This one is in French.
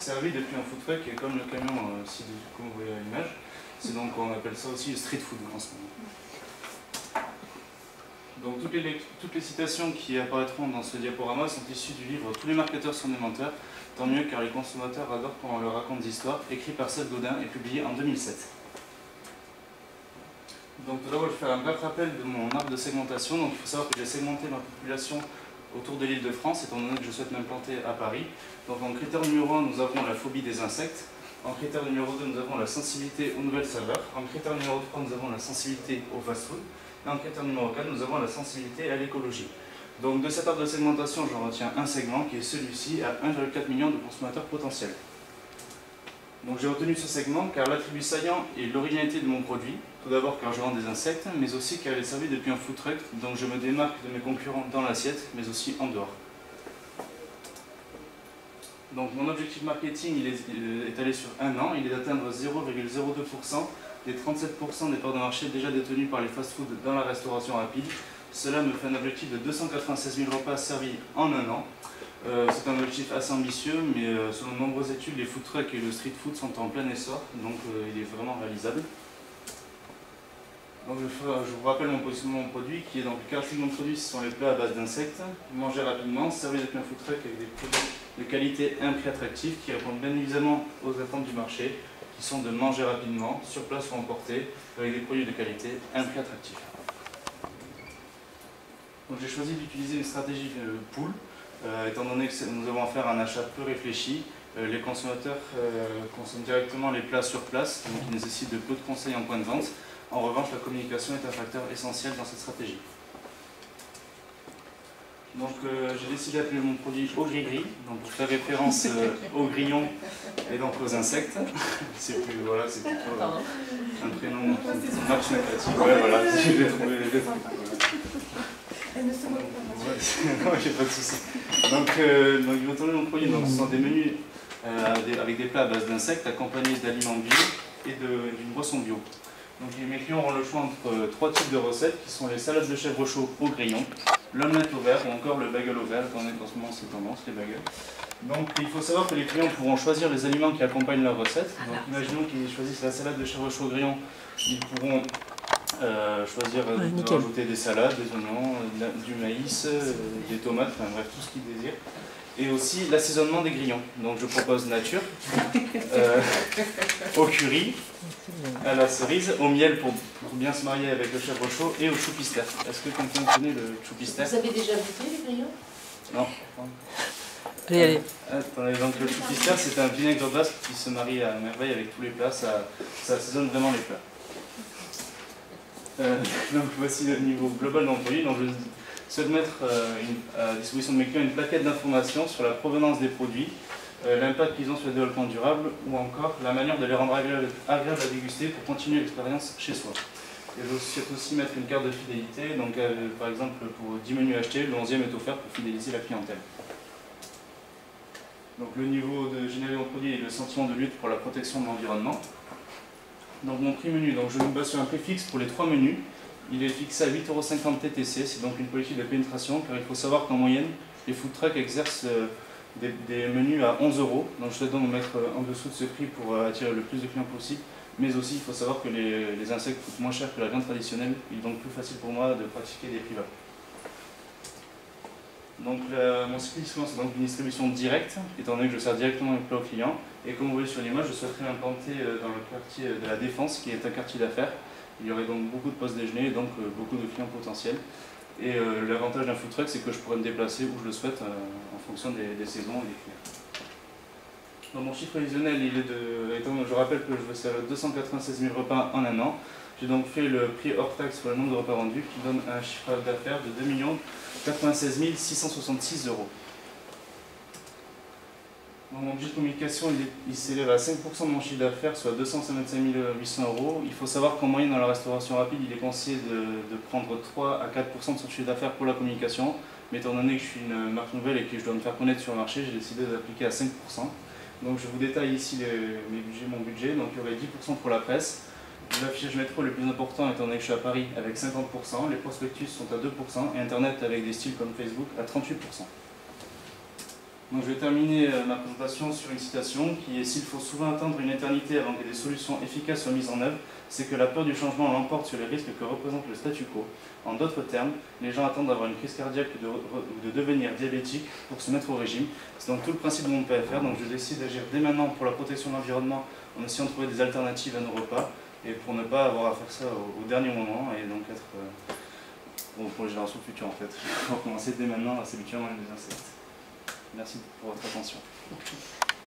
servi depuis un food truck, et comme le camion, comme vous voyez à l'image, c'est donc, on appelle ça aussi street food en ce moment. Donc toutes les citations qui apparaîtront dans ce diaporama sont issues du livre Tous les marketeurs sont des menteurs, tant mieux car les consommateurs adorent quand on leur raconte des histoires, écrit par Seth Godin et publié en 2007. Donc tout d'abord, je vais faire un bref rappel de mon arbre de segmentation. Donc il faut savoir que j'ai segmenté ma population autour de l'île de France, étant donné que je souhaite m'implanter à Paris. Donc en critère numéro 1, nous avons la phobie des insectes. En critère numéro 2, nous avons la sensibilité aux nouvelles saveurs. En critère numéro 3, nous avons la sensibilité au fast-food. Et en critère numéro 4, nous avons la sensibilité à l'écologie. Donc de cet arbre de segmentation, j'en retiens un segment qui est celui-ci à 1,4 million de consommateurs potentiels. Donc j'ai retenu ce segment car l'attribut saillant est l'originalité de mon produit. Tout d'abord car je vends des insectes, mais aussi car il est servi depuis un food truck, donc je me démarque de mes concurrents dans l'assiette, mais aussi en dehors. Donc mon objectif marketing il est étalé sur un an, il est d'atteindre 0,02% des 37% des parts de marché déjà détenues par les fast-foods dans la restauration rapide. Cela me fait un objectif de 296 000 repas servis en un an. C'est un objectif assez ambitieux, mais selon de nombreuses études, les food trucks et le street food sont en plein essor, donc il est vraiment réalisable. Donc, je vous rappelle mon positionnement de mon produit, qui est donc le caractéristique de mon produit, ce sont les plats à base d'insectes, mangés rapidement, servis avec un food truck avec des produits de qualité et un prix attractif, qui répondent bien évidemment aux attentes du marché, qui sont de manger rapidement, sur place ou emporter, avec des produits de qualité et un prix attractif. Donc j'ai choisi d'utiliser une stratégie pool, étant donné que nous avons affaire à un achat peu réfléchi. Les consommateurs consomment directement les plats sur place, donc ils nécessitent de peu de conseils en point de vente. En revanche, la communication est un facteur essentiel dans cette stratégie. Donc j'ai décidé d'appeler mon produit au gris-gris, donc pour faire référence aux grillons et donc aux insectes. C'est plutôt un prénom marche sympathique. Ouais, voilà, je l'ai trouvé. Elle ne se moque pas. Non, j'ai pas de souci. Donc je vais retourner mon produit. Donc, ce sont des menus avec des plats à base d'insectes accompagnés d'aliments bio et d'une boisson bio. Donc mes clients auront le choix entre trois types de recettes qui sont les salades de chèvre chaud au grillon, l'omelette au vert ou encore le bagel au vert, étant donné qu'en ce moment c'est tendance les bagels. Donc il faut savoir que les clients pourront choisir les aliments qui accompagnent leur recette. Donc imaginons qu'ils choisissent la salade de chèvre chaud au grillon, ils pourront choisir de rajouter des salades, des oignons, du maïs, des tomates, enfin bref tout ce qu'ils désirent. Et aussi l'assaisonnement des grillons. Donc je propose nature, au curry, à la cerise, au miel pour bien se marier avec le chèvre chaud et au choupister. Est-ce que quelqu'un connaît le choupister? Vous avez déjà goûté les grillons? Non. Allez. Attendez, donc le choupister c'est un vinaigre basque qui se marie à merveille avec tous les plats, ça assaisonne vraiment les plats. Donc voici le niveau global de mon produit. Donc, je souhaite mettre à disposition de mes clients une plaquette d'informations sur la provenance des produits, l'impact qu'ils ont sur le développement durable ou encore la manière de les rendre agréables à déguster pour continuer l'expérience chez soi. Et je souhaite aussi mettre une carte de fidélité, donc par exemple pour 10 menus achetés, le 11e est offert pour fidéliser la clientèle. Donc le niveau de générer mon produit est le sentiment de lutte pour la protection de l'environnement. Donc mon prix menu, donc je me base sur un prix fixe pour les 3 menus. Il est fixé à 8,50 € TTC, c'est donc une politique de pénétration, car il faut savoir qu'en moyenne, les food trucks exercent des menus à 11 €. Donc je souhaite donc me mettre en dessous de ce prix pour attirer le plus de clients possible. Mais aussi, il faut savoir que les insectes coûtent moins cher que la viande traditionnelle, il est donc plus facile pour moi de pratiquer des prix bas. Donc mon cycle c'est donc une distribution directe, étant donné que je sers directement les plats aux clients. Et comme vous voyez sur l'image, je souhaiterais m'implanter dans le quartier de la Défense, qui est un quartier d'affaires. Il y aurait donc beaucoup de postes déjeuner et donc beaucoup de clients potentiels. Et l'avantage d'un food truck, c'est que je pourrais me déplacer où je le souhaite en fonction des saisons et des clients. Donc mon chiffre prévisionnel, il est je rappelle que je veux servir 296 000 repas en un an. J'ai donc fait le prix hors taxe sur le nombre de repas vendus, qui donne un chiffre d'affaires de 2 96 666 €. Donc mon budget de communication, il s'élève à 5% de mon chiffre d'affaires, soit 225 800 €. Il faut savoir qu'en moyenne, dans la restauration rapide, il est conseillé de prendre 3 à 4% de son chiffre d'affaires pour la communication. Mais étant donné que je suis une marque nouvelle et que je dois me faire connaître sur le marché, j'ai décidé d'appliquer à 5%. Donc je vous détaille ici mon budget. Donc il y aurait 10% pour la presse. L'affichage métro le plus important étant donné que je suis à Paris avec 50%, les prospectus sont à 2% et Internet avec des styles comme Facebook à 38%. Donc je vais terminer ma présentation sur une citation qui est « S'il faut souvent attendre une éternité avant que des solutions efficaces soient mises en œuvre, c'est que la peur du changement l'emporte sur les risques que représente le statu quo. En d'autres termes, les gens attendent d'avoir une crise cardiaque ou de devenir diabétique pour se mettre au régime. C'est donc tout le principe de mon PFR, donc je décide d'agir dès maintenant pour la protection de l'environnement en essayant de trouver des alternatives à nos repas et pour ne pas avoir à faire ça au dernier moment et donc être pour les générations futures en fait. Il faut commencer dès maintenant à s'habituer à manger des insectes. Merci pour votre attention.